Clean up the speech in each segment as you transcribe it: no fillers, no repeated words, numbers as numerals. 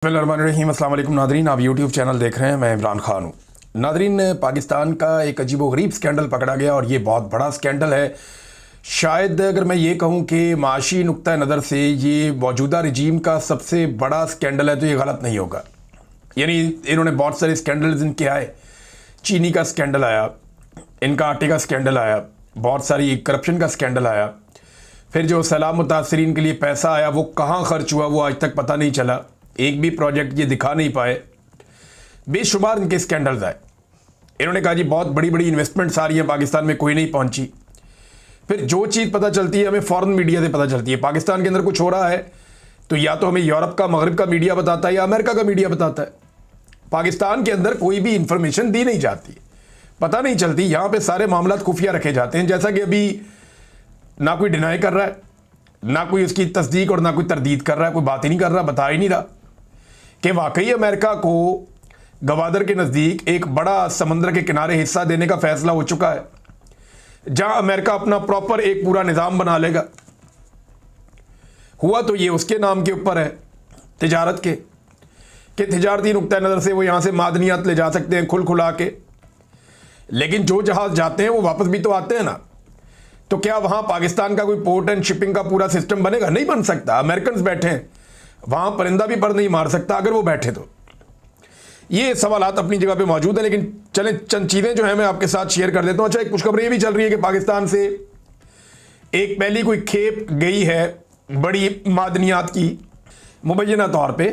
बिस्मिल्लाहिर्रहमानिर्रहीम। अस्सलाम वालेकुम नादरीन, आप यूट्यूब चैनल देख रहे हैं, मैं इमरान खान हूँ। नादरीन, पाकिस्तान का एक अजीबोगरीब स्कैंडल पकड़ा गया और ये बहुत बड़ा स्कैंडल है। शायद अगर मैं ये कहूँ कि माशी नुक्ता नज़र से ये मौजूदा रजीम का सबसे बड़ा स्कैंडल है तो ये गलत नहीं होगा। यानी इन्होंने बहुत सारे स्कैंडल्स इनके आए, चीनी का स्कैंडल आया, इनका आटे का स्कैंडल आया, बहुत सारी करप्शन का स्कैंडल आया, फिर जो सैलाब मुतासरीन के लिए पैसा आया वो कहाँ खर्च हुआ वो आज तक पता नहीं चला, एक भी प्रोजेक्ट ये दिखा नहीं पाए। बेशुमार इनके स्कैंडल्स आए। इन्होंने कहा जी बहुत बड़ी बड़ी इन्वेस्टमेंट्स आ रही हैं पाकिस्तान में, कोई नहीं पहुंची। फिर जो चीज़ पता चलती है हमें फॉरेन मीडिया से पता चलती है। पाकिस्तान के अंदर कुछ हो रहा है तो या तो हमें यूरोप का, मगरब का मीडिया बताता है या अमेरिका का मीडिया बताता है। पाकिस्तान के अंदर कोई भी इंफॉर्मेशन दी नहीं जाती, पता नहीं चलती। यहाँ पे सारे मामला खुफिया रखे जाते हैं, जैसा कि अभी ना कोई डिनाई कर रहा है, ना कोई उसकी तस्दीक और ना कोई तरदीद कर रहा है, कोई बात ही नहीं कर रहा, बता ही नहीं रहा कि वाकई अमेरिका को गवादर के नज़दीक एक बड़ा समंदर के किनारे हिस्सा देने का फैसला हो चुका है, जहां अमेरिका अपना प्रॉपर एक पूरा निज़ाम बना लेगा। हुआ तो ये उसके नाम के ऊपर है, तिजारत के, कि तिजारती नुक्ता नज़र से वो यहां से मादनियात ले जा सकते हैं खुल खुला के, लेकिन जो जहाज जाते हैं वो वापस भी तो आते हैं ना। तो क्या वहां पाकिस्तान का कोई पोर्ट एंड शिपिंग का पूरा सिस्टम बनेगा? नहीं बन सकता। अमेरिकन बैठे हैं वहां, परिंदा भी पर नहीं मार सकता अगर वो बैठे तो। ये सवालात अपनी जगह पे मौजूद है, लेकिन चलें चंद चीज़ें जो है मैं आपके साथ शेयर कर देता हूँ। अच्छा, एक खुशखबरी ये भी चल रही है कि पाकिस्तान से एक पहली कोई खेप गई है बड़ी मादनियात की मुबैना तौर पे,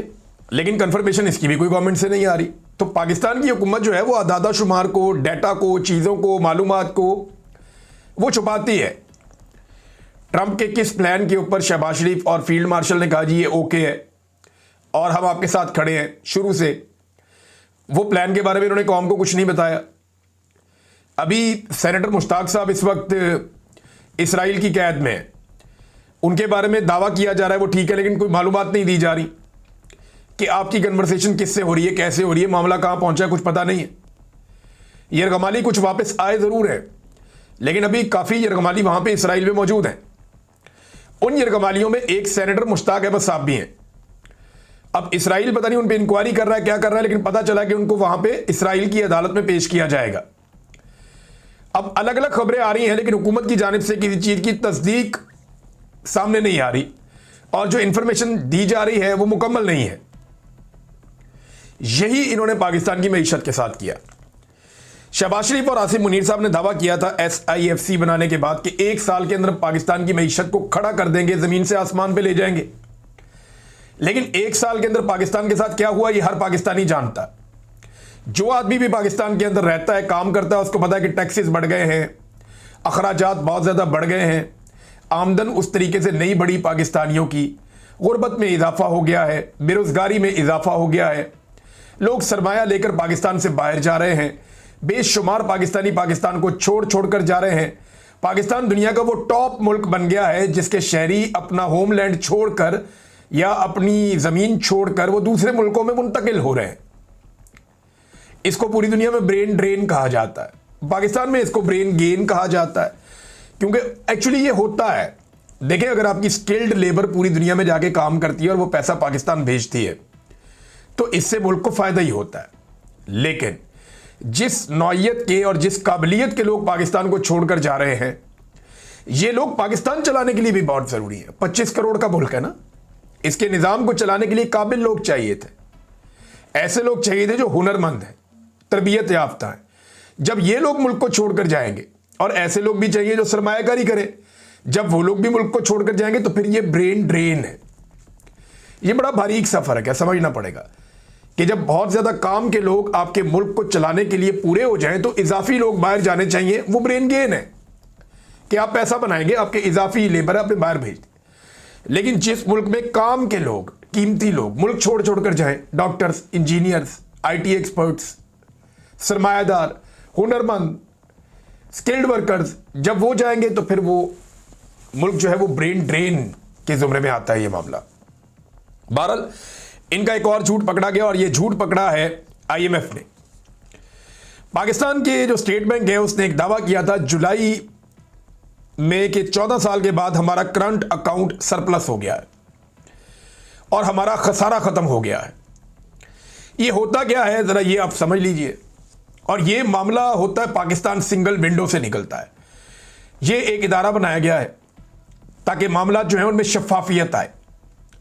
लेकिन कंफर्मेशन इसकी भी कोई गवर्नमेंट से नहीं आ रही। तो पाकिस्तान की हुकूमत जो है वो आदादा शुमार को, डाटा को, चीज़ों को, मालूमात को वो छुपाती है। ट्रंप के किस प्लान के ऊपर शहबाज शरीफ और फील्ड मार्शल ने कहा जी ये ओके है और हम आपके साथ खड़े हैं शुरू से, वो प्लान के बारे में इन्होंने कौम को कुछ नहीं बताया। अभी सेनेटर मुश्ताक साहब इस वक्त इसराइल की कैद में है, उनके बारे में दावा किया जा रहा है वो ठीक है, लेकिन कोई मालूमात नहीं दी जा रही कि आपकी कन्वर्सेशन किससे हो रही है, कैसे हो रही है, मामला कहां पहुंचा है, कुछ पता नहीं है। यरगमाली कुछ वापस आए जरूर है, लेकिन अभी काफ़ी यरगमाली वहां पे इसराइल में मौजूद हैं। उन यरगमालियों में एक सेनेटर मुश्ताक अहमद साहब भी हैं। अब इसराइल पता नहीं उन पे इंक्वायरी कर रहा है, क्या कर रहा है, लेकिन पता चला कि उनको वहां पे इसराइल की अदालत में पेश किया जाएगा। अब अलग अलग खबरें आ रही हैं, लेकिन हुकूमत की जानिब से किसी चीज़ की तस्दीक सामने नहीं आ रही और जो इंफॉर्मेशन दी जा रही है वो मुकम्मल नहीं है। यही इन्होंने पाकिस्तान की मईशत के साथ किया। शहबाज शरीफ और आसिम मुनीर साहब ने दावा किया था SIFC बनाने के बाद कि एक साल के अंदर पाकिस्तान की मईशत को खड़ा कर देंगे, जमीन से आसमान पे ले जाएंगे। लेकिन एक साल के अंदर पाकिस्तान के साथ क्या हुआ ये हर पाकिस्तानी जानता। जो आदमी भी पाकिस्तान के अंदर रहता है, काम करता है, उसको पता है कि टैक्सेस बढ़ गए हैं, अखराजात बहुत ज़्यादा बढ़ गए हैं, आमदन उस तरीके से नहीं बढ़ी पाकिस्तानियों की, गुर्बत में इजाफा हो गया है, बेरोज़गारी में इजाफा हो गया है, लोग सरमाया लेकर पाकिस्तान से बाहर जा रहे हैं, बेशुमार पाकिस्तानी पाकिस्तान को छोड़ छोड़ कर जा रहे हैं। पाकिस्तान दुनिया का वो टॉप मुल्क बन गया है जिसके शहरी अपना होमलैंड छोड़कर या अपनी ज़मीन छोड़कर वो दूसरे मुल्कों में मुंतकिल हो रहे हैं। इसको पूरी दुनिया में ब्रेन ड्रेन कहा जाता है, पाकिस्तान में इसको ब्रेन गेन कहा जाता है, क्योंकि एक्चुअली ये होता है। देखें, अगर आपकी स्किल्ड लेबर पूरी दुनिया में जाके काम करती है और वो पैसा पाकिस्तान भेजती है तो इससे मुल्क को फ़ायदा ही होता है। लेकिन जिस नौयत के और जिस काबिलियत के लोग पाकिस्तान को छोड़कर जा रहे हैं, ये लोग पाकिस्तान चलाने के लिए भी बहुत ज़रूरी है। 25 करोड़ का मुल्क है ना, इसके निज़ाम को चलाने के लिए काबिल लोग चाहिए थे, ऐसे लोग चाहिए थे जो हुनरमंद हैं, तरबियत याफ्ता हैं। जब ये लोग मुल्क को छोड़कर जाएंगे, और ऐसे लोग भी चाहिए जो सरमायाकारी करें, जब वो लोग भी मुल्क को छोड़कर जाएंगे तो फिर ये ब्रेन ड्रेन है। ये बड़ा बारीक सा फ़र्क है, समझना पड़ेगा कि जब बहुत ज़्यादा काम के लोग आपके मुल्क को चलाने के लिए पूरे हो जाएं तो इजाफी लोग बाहर जाने चाहिए। वो ब्रेन गेन है कि आप पैसा बनाएंगे, आपके इजाफी लेबर आपने बाहर भेज दी। लेकिन जिस मुल्क में काम के लोग, कीमती लोग मुल्क छोड़ छोड़ कर जाएं, डॉक्टर्स, इंजीनियर्स, IT एक्सपर्ट्स, सरमायादार, हुनरमंद, स्किल्ड वर्कर्स, जब वो जाएंगे तो फिर वो मुल्क जो है वो ब्रेन ड्रेन के जुमरे में आता है ये मामला। बहरहाल इनका एक और झूठ पकड़ा गया और ये झूठ पकड़ा है IMF ने। पाकिस्तान के जो स्टेट बैंक है उसने एक दावा किया था जुलाई में कि 14 साल के बाद हमारा करंट अकाउंट सरप्लस हो गया है और हमारा खसारा खत्म हो गया है। ये होता क्या है जरा ये आप समझ लीजिए। और ये मामला होता है पाकिस्तान सिंगल विंडो से निकलता है। ये एक इदारा बनाया गया है ताकि मामला जो है उनमें शफाफियत आए।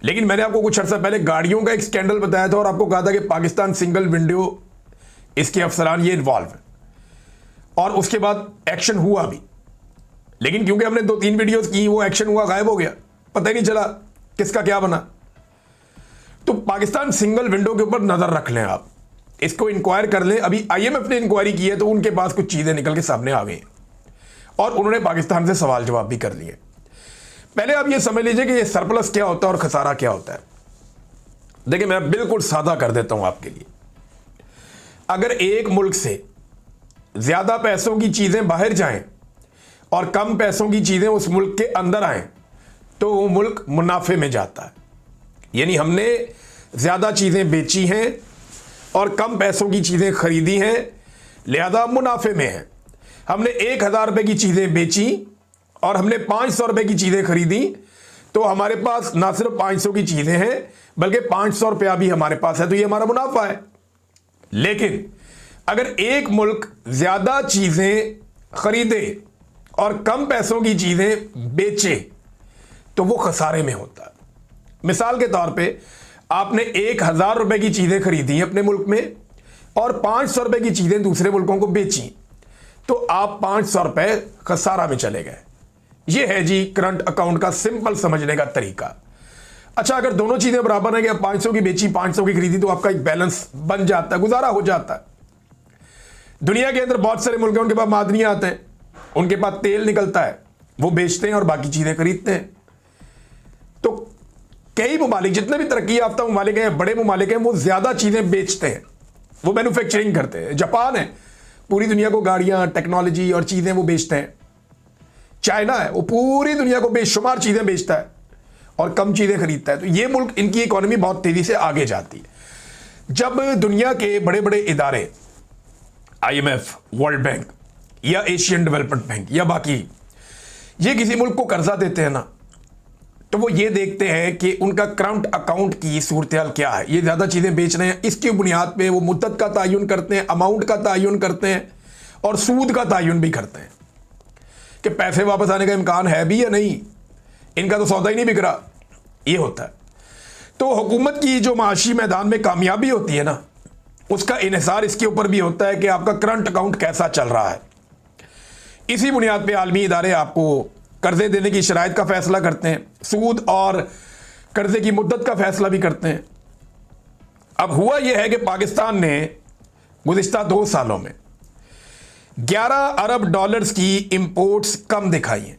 लेकिन मैंने आपको कुछ अर्सा पहले गाड़ियों का एक स्कैंडल बताया था और आपको कहा था कि पाकिस्तान सिंगल विंडो इसके अफसरान ये इन्वॉल्व है और उसके बाद एक्शन हुआ भी। लेकिन क्योंकि हमने 2-3 वीडियोस की, वो एक्शन हुआ, गायब हो गया, पता ही नहीं चला किसका क्या बना। तो पाकिस्तान सिंगल विंडो के ऊपर नजर रख लें आप, इसको इंक्वायर कर लें। अभी IMF ने इंक्वायरी की है तो उनके पास कुछ चीजें निकल के सामने आ गई और उन्होंने पाकिस्तान से सवाल जवाब भी कर लिए। पहले आप ये समझ लीजिए कि ये सरप्लस क्या होता है और खसारा क्या होता है। देखिए मैं बिल्कुल सादा कर देता हूं आपके लिए। अगर एक मुल्क से ज्यादा पैसों की चीजें बाहर जाएं और कम पैसों की चीजें उस मुल्क के अंदर आए तो वो मुल्क मुनाफे में जाता है। यानी हमने ज्यादा चीजें बेची हैं और कम पैसों की चीजें खरीदी हैं, लिहाजा मुनाफे में है। हमने 1000 रुपए की चीजें बेची और हमने 500 रुपए की चीजें खरीदी तो हमारे पास ना सिर्फ 500 की चीजें हैं बल्कि 500 रुपया भी हमारे पास है, तो ये हमारा मुनाफा है। लेकिन अगर एक मुल्क ज्यादा चीजें खरीदे और कम पैसों की चीजें बेचे तो वो खसारे में होता है। मिसाल के तौर पे आपने 1000 रुपए की चीजें खरीदी अपने मुल्क में और 500 रुपए की चीजें दूसरे मुल्कों को बेची तो आप 500 रुपए खसारा में चले गए। ये है जी करंट अकाउंट का सिंपल समझने का तरीका। अच्छा, अगर दोनों चीजें बराबर है कि 500 की बेची 500 की खरीदी तो आपका एक बैलेंस बन जाता है, गुजारा हो जाता है। दुनिया के अंदर बहुत सारे मुल्क हैं, उनके पास मादनियां आते हैं, उनके पास तेल निकलता है, वो बेचते हैं और बाकी चीजें खरीदते हैं। तो कई ममालिक, जितने भी तरक्की याफ्ता ममालिक हैं, बड़े ममालिक हैं, वो ज्यादा चीजें बेचते हैं, वो मैन्युफैक्चरिंग करते हैं। जापान है, पूरी दुनिया को गाड़ियां, टेक्नोलॉजी और चीजें वो बेचते हैं। चाइना है, वो पूरी दुनिया को बेशुमार चीजें बेचता है और कम चीजें खरीदता है। तो ये मुल्क, इनकी इकोनॉमी बहुत तेजी से आगे जाती है। जब दुनिया के बड़े बड़े इदारे IMF, वर्ल्ड बैंक या एशियन डेवलपमेंट बैंक या बाकी ये किसी मुल्क को कर्जा देते हैं ना, तो वो ये देखते हैं कि उनका करंट अकाउंट की सूरत-ए-हाल क्या है। ये ज्यादा चीजें बेच रहे हैं, इसकी बुनियाद पे वो मुद्दत का तयन करते हैं, अमाउंट का तयन करते हैं और सूद का तयन भी करते हैं कि पैसे वापस आने का इम्कान है भी या नहीं, इनका तो सौदा ही नहीं बिक रहा। ये होता है। तो हुकूमत की जो माशी मैदान में कामयाबी होती है ना, उसका इन्हिसार इसके ऊपर भी होता है कि आपका करंट अकाउंट कैसा चल रहा है। इसी बुनियाद पे आलमी इदारे आपको कर्जे देने की शराइत का फैसला करते हैं, सूद और कर्जे की मुद्दत का फैसला भी करते हैं। अब हुआ यह है कि पाकिस्तान ने गुज़िश्ता 2 सालों में 11 अरब डॉलर्स की इंपोर्ट्स कम दिखाई हैं।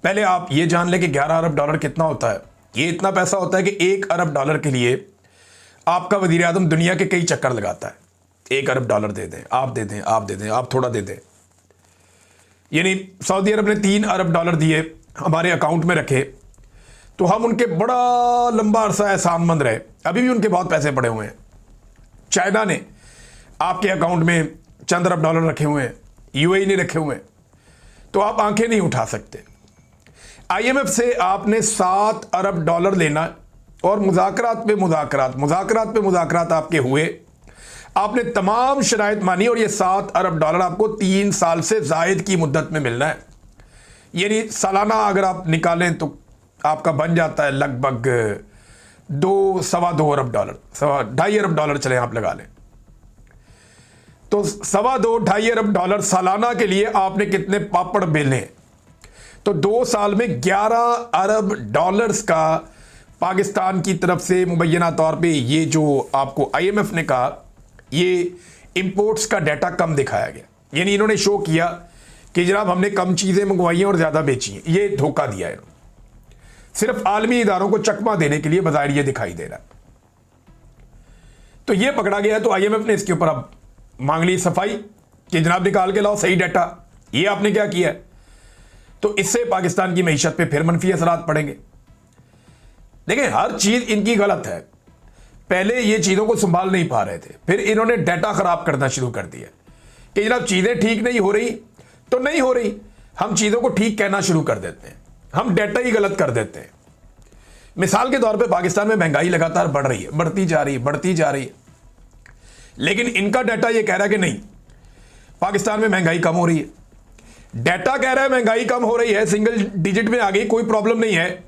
पहले आप ये जान लें कि 11 अरब डॉलर कितना होता है। ये इतना पैसा होता है कि 1 अरब डॉलर के लिए आपका वजीर आज़म दुनिया के कई चक्कर लगाता है। 1 अरब डॉलर दे दें, आप दे दें, आप दे दें, आप थोड़ा दे दें। यानी सऊदी अरब ने 3 अरब डॉलर दिए, हमारे अकाउंट में रखे, तो हम उनके बड़ा लंबा अरसा एहसानमंद रहे। अभी भी उनके बहुत पैसे पड़े हुए हैं। चाइना ने आपके अकाउंट में चंद अरब डॉलर रखे हुए हैं, UAE ने रखे हुए हैं, तो आप आंखें नहीं उठा सकते। IMF से आपने 7 अरब डॉलर लेना और मुज़ाकरात पे मुज़ाकरात आपके हुए, आपने तमाम शराइत मानी और ये 7 अरब डॉलर आपको 3 साल से जायद की मुद्दत में मिलना है। यानी सालाना अगर आप निकालें तो आपका बन जाता है लगभग 2-2.25 अरब डॉलर, 2.5 अरब डॉलर चले आप लगा लें। तो 2.25 अरब डॉलर सालाना के लिए आपने कितने पापड़ बेले? तो 2 साल में 11 अरब डॉलर्स का पाकिस्तान की तरफ से मुबैना तौर पे ये जो आपको IMF ने कहा, ये इंपोर्ट्स का डाटा कम दिखाया गया। यानी इन्होंने शो किया कि जनाब हमने कम चीजें मंगवाई हैं और ज्यादा बेची हैं। ये धोखा दिया है, सिर्फ आलमी इदारों को चकमा देने के लिए बजाय ये दिखाई दे रहा है। तो ये पकड़ा गया है। तो IMF ने इसके ऊपर अब मांग ली सफाई कि जनाब निकाल के लाओ सही डाटा, ये आपने क्या किया है। तो इससे पाकिस्तान की मईशत पे फिर मनफी असरात पड़ेंगे। देखिए, हर चीज इनकी गलत है। पहले ये चीजों को संभाल नहीं पा रहे थे, फिर इन्होंने डाटा खराब करना शुरू कर दिया कि जनाब चीजें ठीक नहीं हो रही तो नहीं हो रही, हम चीजों को ठीक कहना शुरू कर देते हैं, हम डाटा ही गलत कर देते हैं। मिसाल के तौर पे पाकिस्तान में महंगाई लगातार बढ़ रही है, बढ़ती जा रही है। लेकिन इनका डाटा ये कह रहा है कि नहीं, पाकिस्तान में महंगाई कम हो रही है। डाटा कह रहा है महंगाई कम हो रही है, सिंगल डिजिट में आ गई, कोई प्रॉब्लम नहीं है।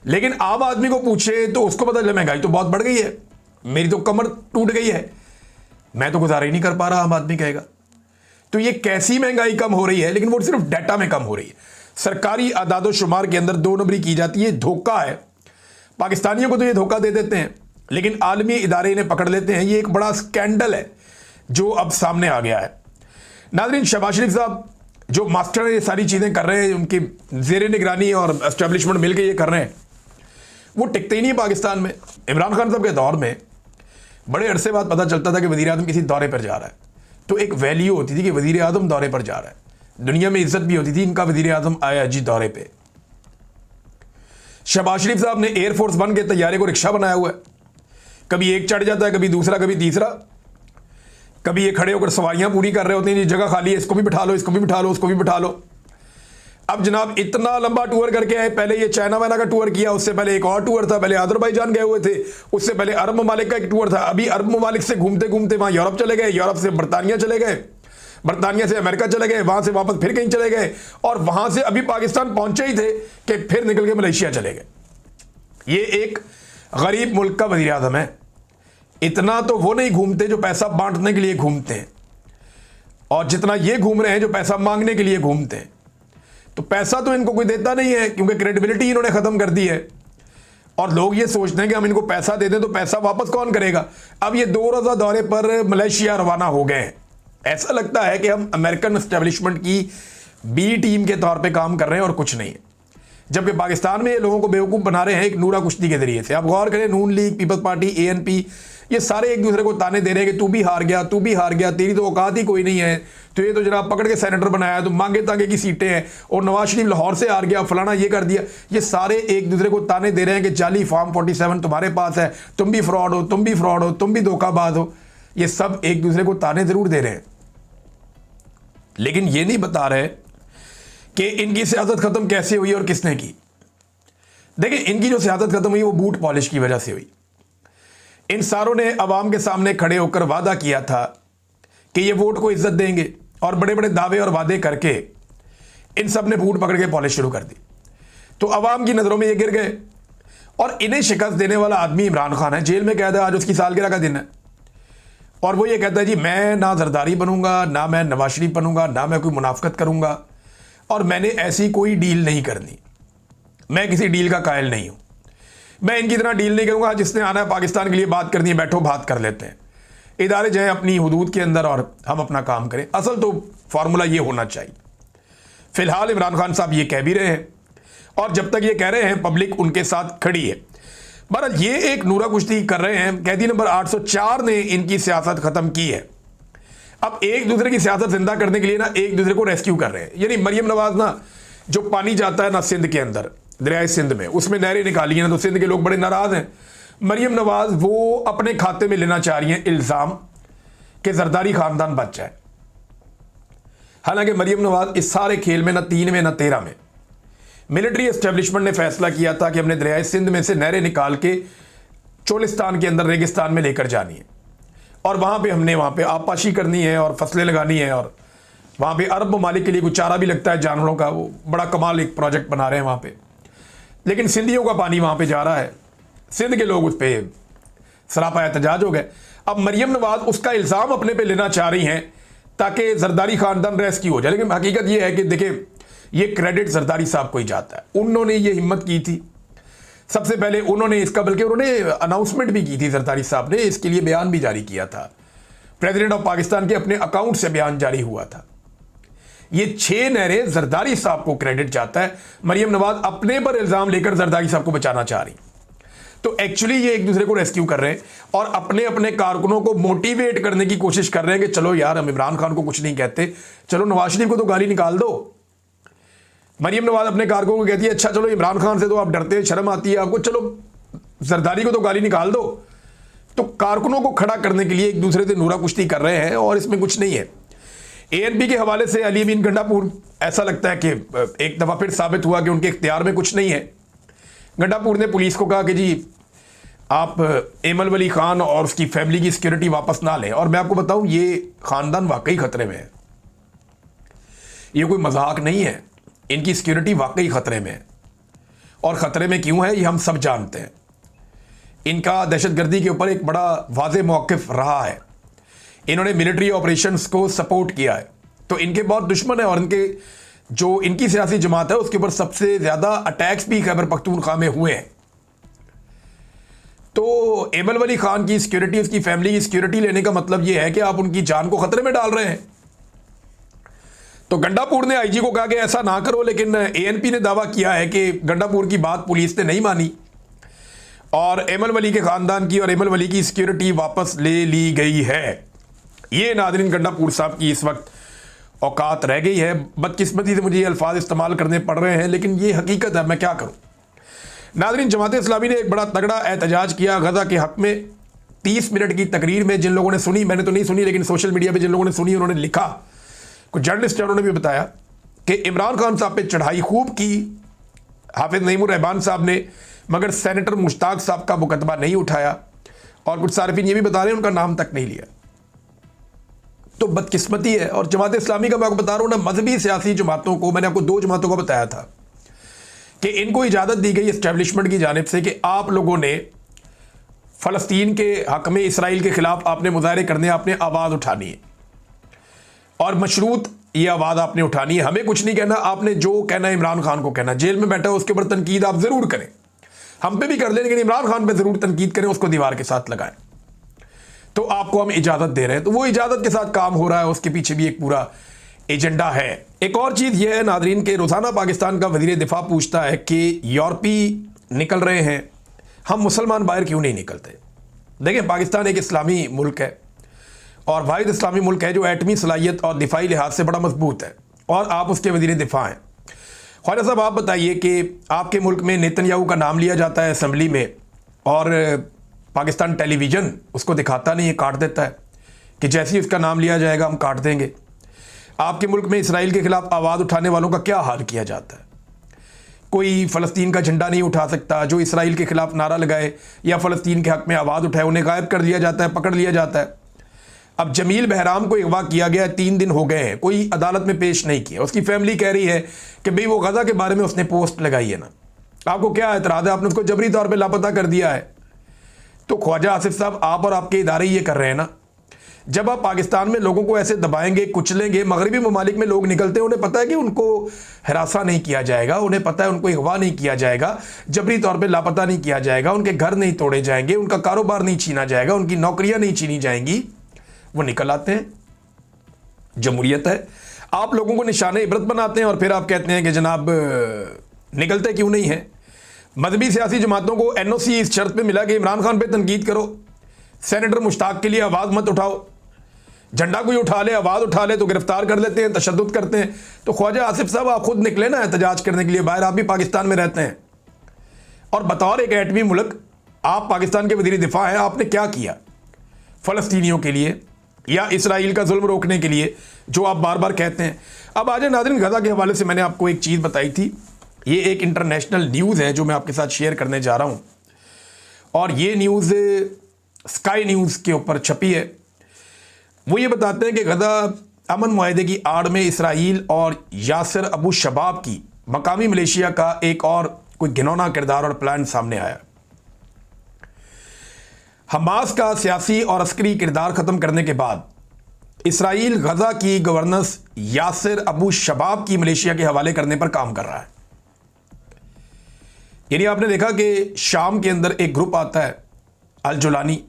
लेकिन आम आदमी को पूछे तो उसको पता चले महंगाई तो बहुत बढ़ गई है, मेरी तो कमर टूट गई है, मैं तो गुजारा ही नहीं कर पा रहा, आम आदमी कहेगा। तो ये कैसी महंगाई कम हो रही है? लेकिन वो सिर्फ डाटा में कम हो रही है। सरकारी आदादो शुमार के अंदर 2 नंबरी की जाती है। धोखा है, पाकिस्तानियों को तो ये धोखा दे देते हैं, लेकिन आलमी इदारे इन्हें पकड़ लेते हैं। ये एक बड़ा स्कैंडल है जो अब सामने आ गया है। नाज़रीन, शहबाज शरीफ साहब जो मास्टर ये सारी चीज़ें कर रहे हैं, उनकी ज़ेर निगरानी और एस्टेब्लिशमेंट मिलकर ये कर रहे हैं, वो टिकते ही नहीं पाकिस्तान में। इमरान खान साहब के दौर में बड़े अरसे बाद पता चलता था कि वज़ीर आज़म किसी दौरे पर जा रहा है, तो एक वैल्यू होती थी कि वज़ीर आज़म दौरे पर जा रहा है। दुनिया में इज्जत भी होती थी, इनका वज़ीर आज़म आया जी दौरे पे। शहबाज शरीफ साहब ने एयरफोर्स 1 के तैयारे को रिक्शा बनाया हुआ है। कभी एक चढ़ जाता है, कभी दूसरा, कभी तीसरा, कभी ये खड़े होकर सवारियां पूरी कर रहे होते हैं, जी जगह खाली है, इसको भी बिठा लो, इसको भी बिठा लो, उसको भी बिठा लो। अब जनाब इतना लंबा टूर करके आए, पहले ये चाइना वाइना का टूर किया, उससे पहले एक और टूर था, पहले अजरबैजान गए हुए थे, उससे पहले अरब ममालिक का एक टूर था, अभी अरब ममालिक से घूमते घूमते वहां यूरोप चले गए, यूरोप से बरतानिया चले गए, बरतानिया से अमेरिका चले गए, वहां से वापस फिर कहीं चले गए, और वहां से अभी पाकिस्तान पहुंचे ही थे कि फिर निकल के मलेशिया चले गए। ये एक गरीब मुल्क का वज़ीर आज़म है। इतना तो वो नहीं घूमते जो पैसा बांटने के लिए घूमते हैं, और जितना ये घूम रहे हैं जो पैसा मांगने के लिए घूमते हैं। तो पैसा तो इनको कोई देता नहीं है, क्योंकि क्रेडिबिलिटी इन्होंने ख़त्म कर दी है, और लोग ये सोचते हैं कि हम इनको पैसा दे दें तो पैसा वापस कौन करेगा। अब ये 2 रोज़ा दौरे पर मलेशिया रवाना हो गए हैं। ऐसा लगता है कि हम अमेरिकन एस्टेब्लिशमेंट की बी टीम के तौर पे काम कर रहे हैं और कुछ नहीं है, जबकि पाकिस्तान में ये लोगों को बेवकूफ़ बना रहे हैं एक नूरा कुश्ती के जरिए से। आप गौर करें, नून लीग, पीपल्स पार्टी, ANP, ये सारे एक दूसरे को ताने दे रहे हैं कि तू भी हार गया, तू भी हार गया, तेरी तो औकात ही कोई नहीं है, तो ये तो जनाब पकड़ के सेनेटर बनाया, तो मांगे तांगे की सीटें हैं, और नवाज शरीफ लाहौर से हार गया, फलाना ये कर दिया। ये सारे एक दूसरे को ताने दे रहे हैं कि जाली फॉर्म 47 तुम्हारे पास है, तुम भी फ्रॉड हो, तुम भी फ्रॉड हो, तुम भी धोखाबाज हो। ये सब एक दूसरे को ताने जरूर दे रहे हैं, लेकिन ये नहीं बता रहे कि इनकी सियासत खत्म कैसे हुई और किसने की। देखिए, इनकी जो सियासत खत्म हुई वो बूट पॉलिश की वजह से हुई। इन सारों ने अवाम के सामने खड़े होकर वादा किया था कि ये वोट को इज्जत देंगे, और बड़े बड़े दावे और वादे करके इन सब ने बूट पकड़ के पॉलिश शुरू कर दी। तो अवाम की नज़रों में ये गिर गए, और इन्हें शिकस्त देने वाला आदमी इमरान खान है, जेल में कैद है, आज उसकी सालगिरह का दिन है, और वो ये कहता है जी मैं ना जरदारी बनूंगा, ना मैं नवाज शरीफ बनूंगा, ना मैं कोई मुनाफकत करूंगा, और मैंने ऐसी कोई डील नहीं करनी, मैं किसी डील का कायल नहीं हूं, मैं इनकी तरह डील नहीं करूंगा। जिसने आना है पाकिस्तान के लिए बात करनी है, बैठो बात कर लेते हैं, इदारे जाएं अपनी हुदूद के अंदर और हम अपना काम करें। असल तो फार्मूला ये होना चाहिए। फिलहाल इमरान खान साहब ये कह भी रहे हैं, और जब तक ये कह रहे हैं पब्लिक उनके साथ खड़ी है। बहरहाल ये एक नूरा कुश्ती कर रहे हैं। कैदी नंबर 804 ने इनकी सियासत खत्म की है। अब एक दूसरे की सियासत जिंदा करने के लिए ना एक दूसरे को रेस्क्यू कर रहे हैं। यानी मरियम नवाज ना, जो पानी जाता है ना सिंध के अंदर, दरियाए सिंध में, उसमें नहरें निकाली हैं ना, तो सिंध के लोग बड़े नाराज हैं। मरियम नवाज वो अपने खाते में लेना चाह रही हैं इल्ज़ाम कि जरदारी खानदान बच जाए। हालांकि मरियम नवाज इस सारे खेल में ना 3 में ना 13 में, मिलिट्री एस्टेब्लिशमेंट ने फैसला किया था कि हमने दरियाए सिंध में से नहरें निकाल के चोलिस्तान के अंदर रेगिस्तान में लेकर जानी है, और वहाँ पे हमने वहाँ पे आबपाशी करनी है और फसलें लगानी है, और वहाँ पे अरब ममालिक के लिए कुछ चारा भी लगता है जानवरों का। वो बड़ा कमाल एक प्रोजेक्ट बना रहे हैं वहाँ पे, लेकिन सिंधियों का पानी वहाँ पे जा रहा है, सिंध के लोग उस पर सरापा एहतजाज हो गए। अब मरियम नवाज उसका इल्ज़ाम अपने पे लेना चाह रही हैं ताकि जरदारी खानदान रेस्क्यू हो जाए। लेकिन हकीकत ये है कि देखिए, ये क्रेडिट जरदारी साहब को ही जाता है। उन्होंने ये हिम्मत की थी सबसे पहले, उन्होंने इसका, बल्कि उन्होंने अनाउंसमेंट भी की थी, जरदारी साहब ने इसके लिए बयान भी जारी किया था, प्रेसिडेंट ऑफ पाकिस्तान के अपने अकाउंट से बयान जारी हुआ था। ये 6 नहरें जरदारी साहब को क्रेडिट जाता है। मरियम नवाज अपने पर इल्ज़ाम लेकर जरदारी साहब को बचाना चाह रही। तो एक्चुअली ये एक दूसरे को रेस्क्यू कर रहे हैं और अपने अपने कारकुनों को मोटिवेट करने की कोशिश कर रहे हैं कि चलो यार, हम इमरान खान को कुछ नहीं कहते, चलो नवाज शरीफ को तो गाली निकाल दो। मरियम नवाज अपने कारकुनों को कहती है, अच्छा चलो इमरान खान से तो आप डरते हैं, शर्म आती है आपको, चलो जरदारी को तो गाली निकाल दो। तो कारकुनों को खड़ा करने के लिए एक दूसरे से नूरा कुश्ती कर रहे हैं, और इसमें कुछ नहीं है। ANP के हवाले से अली अमीन गंडापुर, ऐसा लगता है कि एक दफ़ा फिर साबित हुआ कि उनके इख्तियार में कुछ नहीं है। गंडापुर ने पुलिस को कहा कि जी आप एमल वली खान और उसकी फैमिली की सिक्योरिटी वापस ना लें। और मैं आपको बताऊं, ये खानदान वाकई खतरे में है, ये कोई मजाक नहीं है, इनकी सिक्योरिटी वाकई खतरे में है। और खतरे में क्यों है ये हम सब जानते हैं। इनका दहशतगर्दी के ऊपर एक बड़ा वाज़ेह मौक़िफ़ रहा है, इन्होंने मिलिट्री ऑपरेशंस को सपोर्ट किया है, तो इनके बहुत दुश्मन है। और इनके जो इनकी सियासी जमात है उसके ऊपर सबसे ज़्यादा अटैक्स भी खैबर पख्तूनख्वा में हुए हैं। तो एमल वली खान की सिक्योरिटी, उसकी फैमिली की सिक्योरिटी लेने का मतलब यह है कि आप उनकी जान को खतरे में डाल रहे हैं। तो गंडापुर ने आईजी को कहा कि ऐसा ना करो, लेकिन एएनपी ने दावा किया है कि गंडापुर की बात पुलिस ने नहीं मानी और एमल वली के खानदान की और एमल वली की सिक्योरिटी वापस ले ली गई है। ये नाज़रीन गंडापुर साहब की इस वक्त औकात रह गई है। बदकिस्मती से मुझे ये अल्फाज इस्तेमाल करने पड़ रहे हैं, लेकिन ये हकीकत है, मैं क्या करूं। नाज़रीन, जमात इस्लामी ने एक बड़ा तगड़ा एहतजाज किया गज़ा के हक़ में। 30 मिनट की तकरीर में जिन लोगों ने सुनी, मैंने तो नहीं सुनी, लेकिन सोशल मीडिया पे जिन लोगों ने सुनी उन्होंने लिखा, कुछ जर्नलिस्ट हैं उन्होंने भी बताया कि इमरान खान साहब पे चढ़ाई खूब की हाफिज नईमुर रहमान साहब ने, मगर सेनेटर मुश्ताक साहब का मुकदमा नहीं उठाया। और कुछ सार्फिन ये भी बता रहे हैं उनका नाम तक नहीं लिया। तो बदकिस्मती है। और जमात इस्लामी का मैं आपको बता रहा हूँ ना, मजहबी सियासी जमातों को, मैंने आपको 2 जमातों को बताया था कि इनको इजाज़त दी गई इस्टेब्लिशमेंट की जानिब से कि आप लोगों ने फ़लस्तीन के हक़ में इसराइल के ख़िलाफ़ आपने मुज़ाहरे करने, आपने आवाज़ उठानी है और मशरूत ये आवाज़ आपने उठानी है। हमें कुछ नहीं कहना, आपने जो कहना है इमरान खान को कहना। जेल में बैठा है उसके ऊपर तनकीद आप ज़रूर करें, हम पे भी कर लें, लेकिन इमरान खान पे ज़रूर तनकीद करें, उसको दीवार के साथ लगाएं। तो आपको हम इजाज़त दे रहे हैं, तो वो इजाज़त के साथ काम हो रहा है, उसके पीछे भी एक पूरा एजेंडा है। एक और चीज़ यह है नादरीन के रोज़ाना पाकिस्तान का वज़ीर दिफा पूछता है कि यूरोपी निकल रहे हैं, हम मुसलमान बाहर क्यों नहीं निकलते। देखें, पाकिस्तान एक इस्लामी मुल्क है और वाहिद इस्लामी मुल्क है जो एटमी सलाहियत और दिफाई लिहाज से बड़ा मजबूत है, और आप उसके वज़ीर दिफा हैं। ख्वाजा साहब, आप बताइए कि आपके मुल्क में नेतन्याहू का नाम लिया जाता है असम्बली में और पाकिस्तान टेलीविज़न उसको दिखाता नहीं है, काट देता है कि जैसे ही उसका नाम लिया जाएगा हम काट देंगे। आपके मुल्क में इसराइल के ख़िलाफ़ आवाज़ उठाने वालों का क्या हाल किया जाता है। कोई फ़लस्तीन का झंडा नहीं उठा सकता, जो इसराइल के ख़िलाफ़ नारा लगाए या फ़लस्तीन के हक़ में आवाज़ उठाए उन्हें गायब कर दिया जाता है, पकड़ लिया जाता है। अब जमील बहराम को अगवा किया गया, 3 दिन हो गए हैं, कोई अदालत में पेश नहीं किया। उसकी फैमिली कह रही है कि भाई वो गज़ा के बारे में उसने पोस्ट लगाई है ना, आपको क्या एतराज़ है, आपने उसको जबरी तौर पर लापता कर दिया है। तो ख्वाजा आसिफ साहब, आप और आपके इदारे ये कर रहे हैं ना। जब आप पाकिस्तान में लोगों को ऐसे दबाएंगे, कुचलेंगे, मगरबी ममालिक में लोग निकलते हैं, उन्हें पता है कि उनको हिरासा नहीं किया जाएगा, उन्हें पता है उनको अगवा नहीं किया जाएगा, जबरी तौर पे लापता नहीं किया जाएगा, उनके घर नहीं तोड़े जाएंगे, उनका कारोबार नहीं छीना जाएगा, उनकी नौकरियां नहीं छीनी जाएंगी, वो निकल आते हैं। जमहूरियत है। आप लोगों को निशाने इबरत बनाते हैं और फिर आप कहते हैं कि जनाब निकलते क्यों नहीं है। मजहबी सियासी जमातों को एनओसी इस शर्त पे मिला कि इमरान खान पे तनकीद करो, सेनेटर मुश्ताक के लिए आवाज़ मत उठाओ। झंडा कोई उठा ले, आवाज़ उठा ले तो गिरफ्तार कर लेते हैं, तशद्दुद करते हैं। तो ख्वाजा आसिफ साहब, आप खुद निकले ना एहतजाज करने के लिए बाहर, आप भी पाकिस्तान में रहते हैं और बतौर एक एटमी मुल्क आप पाकिस्तान के वज़ीर दिफा हैं, आपने क्या किया फ़लस्तीनियों के लिए या इसराइल का जुल्म रोकने के लिए जो आप बार बार कहते हैं। अब आज नाज़रीन, गज़ा के हवाले से मैंने आपको एक चीज़ बताई थी, ये एक इंटरनेशनल न्यूज़ है जो मैं आपके साथ शेयर करने जा रहा हूँ, और ये न्यूज़ स्काई न्यूज़ के ऊपर छपी है। वो ये बताते हैं कि गज़ा अमन मुआहदे की आड़ में इसराइल और यासिर अबू शबाब की मकामी मलेशिया का एक और कोई घिनौना किरदार और प्लान सामने आया। हमास का सियासी और अस्करी किरदार ख़त्म करने के बाद इसराइल गज़ा की गवर्नेंस यासिर अबू शबाब की मलेशिया के हवाले करने पर काम कर रहा है। यानी आपने देखा कि शाम के अंदर एक ग्रुप आता है अल जुलानी,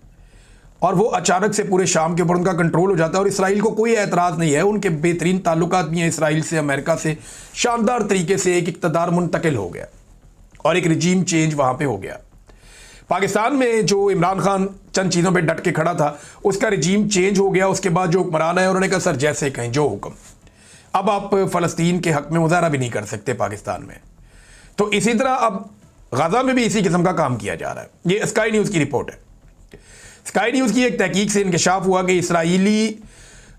और वो अचानक से पूरे शाम के ऊपर उनका कंट्रोल हो जाता है और इसराइल को कोई एतराज़ नहीं है। उनके बेहतरीन ताल्लुकात भी हैं इसराइल से, अमेरिका से, शानदार तरीके से एक इक़्तिदार मुंतकिल हो गया और एक रिजीम चेंज वहाँ पे हो गया। पाकिस्तान में जो इमरान खान चंद चीज़ों पे डट के खड़ा था, उसका रिजीम चेंज हो गया। उसके बाद जो हुक्मरान है उन्होंने कहा सर जैसे कहें जो हुक्म, अब आप फ़लस्तीन के हक़ में मुज़ाहरा भी नहीं कर सकते पाकिस्तान में। तो इसी तरह अब गज़ा में भी इसी किस्म का काम किया जा रहा है। ये स्काई न्यूज़ की रिपोर्ट है। स्काई न्यूज़ की एक तहकीक से इंकशाफ हुआ कि इसराइली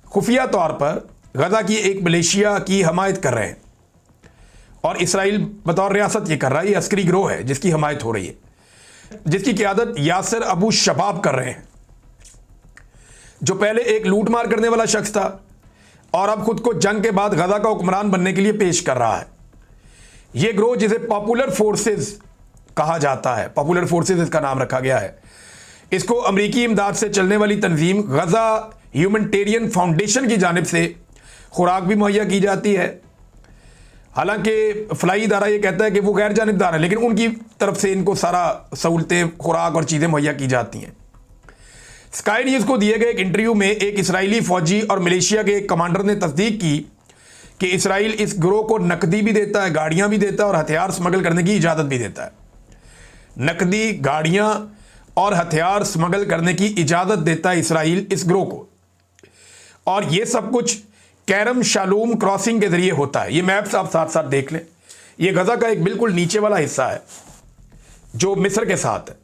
खुफिया तौर पर गज़ा की एक मलेशिया की हमायत कर रहे हैं और इसराइल बतौर रियासत ये कर रहा है, ये अस्करी गिरोह है जिसकी हमायत हो रही है। जिसकी क़यादत यासिर अबू शबाब कर रहे हैं, जो पहले एक लूटमार करने वाला शख्स था और अब खुद को जंग के बाद गजा का हुक्मरान बनने के लिए पेश कर रहा है। यह ग्रोह, जिसे पॉपुलर फोर्सेस कहा जाता है, पॉपुलर फोर्सेस इसका नाम रखा गया है, इसको अमेरिकी इमदाद से चलने वाली तंजीम गजा ह्यूमैनिटेरियन फाउंडेशन की जानिब से खुराक भी मुहैया की जाती है। हालांकि फलाई इदारा ये कहता है कि वो गैर जानिबदार है, लेकिन उनकी तरफ से इनको सारा सहूलतें, खुराक और चीज़ें मुहैया की जाती हैं। स्काई न्यूज़ को दिए गए एक इंटरव्यू में एक इसराइली फौजी और मलेशिया के एक कमांडर ने तस्दीक की कि इसराइल इस गिरोह को नकदी भी देता है, गाड़ियां भी देता है और हथियार स्मगल करने की इजाज़त भी देता है। नकदी, गाड़ियां और हथियार स्मगल करने की इजाज़त देता है इसराइल इस गिरोह को, और ये सब कुछ कैरम शालूम क्रॉसिंग के जरिए होता है। ये मैप्स आप साथ साथ देख लें। ये गजा का एक बिल्कुल नीचे वाला हिस्सा है जो मिस्र के साथ है।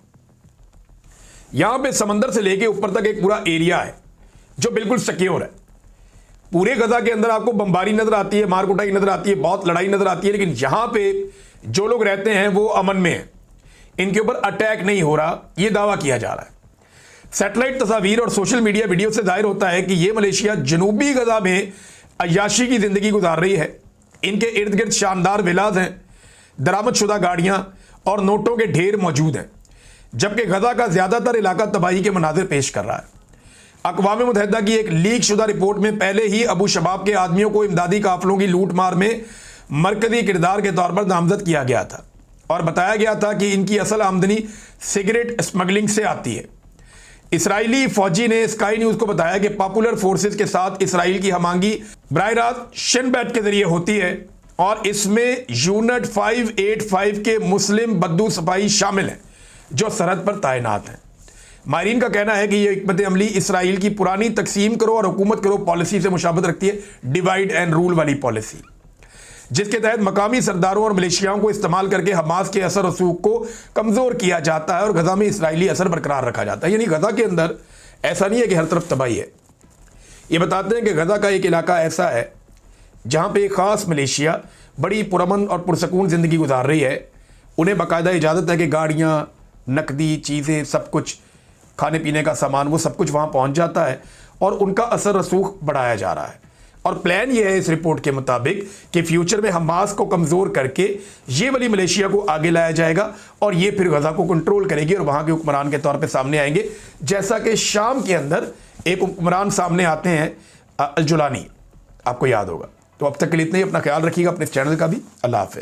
यहां पे समंदर से लेके ऊपर तक एक पूरा एरिया है जो बिल्कुल सिक्योर है। पूरे गजा के अंदर आपको बमबारी नजर आती है, मारकुटाई नजर आती है, बहुत लड़ाई नजर आती है, लेकिन यहां पे जो लोग रहते हैं वो अमन में है, इनके ऊपर अटैक नहीं हो रहा, यह दावा किया जा रहा है। सैटेलाइट तस्वीर और सोशल मीडिया वीडियो से जाहिर होता है कि यह मलेशिया जनूबी गजा में अय्याशी की जिंदगी गुजार रही है। इनके इर्द गिर्द शानदार विलाज हैं, दरामदशुदा गाड़ियां और नोटों के ढेर मौजूद हैं, जबकि गजा का ज्यादातर इलाका तबाही के मनाजिर पेश कर रहा है। अक़वाम मुत्तहिदा की एक लीक शुदा रिपोर्ट में पहले ही अबू शबाब के आदमियों को इमदादी काफिलों की लूट मार में मरकजी किरदार के तौर पर नामजद किया गया था और बताया गया था कि इनकी असल आमदनी सिगरेट स्मगलिंग से आती है। इसराइली फौजी ने स्काई न्यूज को बताया कि पॉपुलर फोर्सेस के साथ इसराइल की हमांगी बराह रास्त शिन बैट के जरिए होती है और इसमें यूनिट 585 के मुस्लिम बद्दू सिपाही शामिल हैं जो सरहद पर तैनात हैं। माहिरीन का कहना है कि यह हिकमत अमली इसराइल की पुरानी तकसीम करो और हुकूमत करो पॉलिसी से मुशाबहत रखती है, डिवाइड एंड रूल वाली पॉलिसी, जिसके तहत मकामी सरदारों और मलेशियाओं को इस्तेमाल करके हमास के असर रसूख को कमज़ोर किया जाता है और गजा में इसराइली असर बरकरार रखा जाता है। यानी गजा के अंदर ऐसा नहीं है कि हर तरफ तबाही है। ये बताते हैं कि गजा का एक इलाका ऐसा है जहाँ पे एक ख़ास मलेशिया बड़ी पुरअमन और पुरसकून ज़िंदगी गुजार रही है। उन्हें बाकायदा इजाज़त है कि गाड़ियाँ, नकदी, चीज़ें, सब कुछ, खाने पीने का सामान, वो सब कुछ वहाँ पहुँच जाता है और उनका असर रसूख बढ़ाया जा रहा है। और प्लान ये है इस रिपोर्ट के मुताबिक कि फ्यूचर में हमास को कमज़ोर करके ये वाली मलेशिया को आगे लाया जाएगा और ये फिर गजा को कंट्रोल करेगी और वहाँ के हुक्मरान के तौर पे सामने आएंगे, जैसा कि शाम के अंदर एक हुक्मरान सामने आते हैं, अल जुलानी, आपको याद होगा। तो अब तक के लिए इतना ही। अपना ख्याल रखिएगा, अपने चैनल का भी। अल्लाह हाफ़िज़।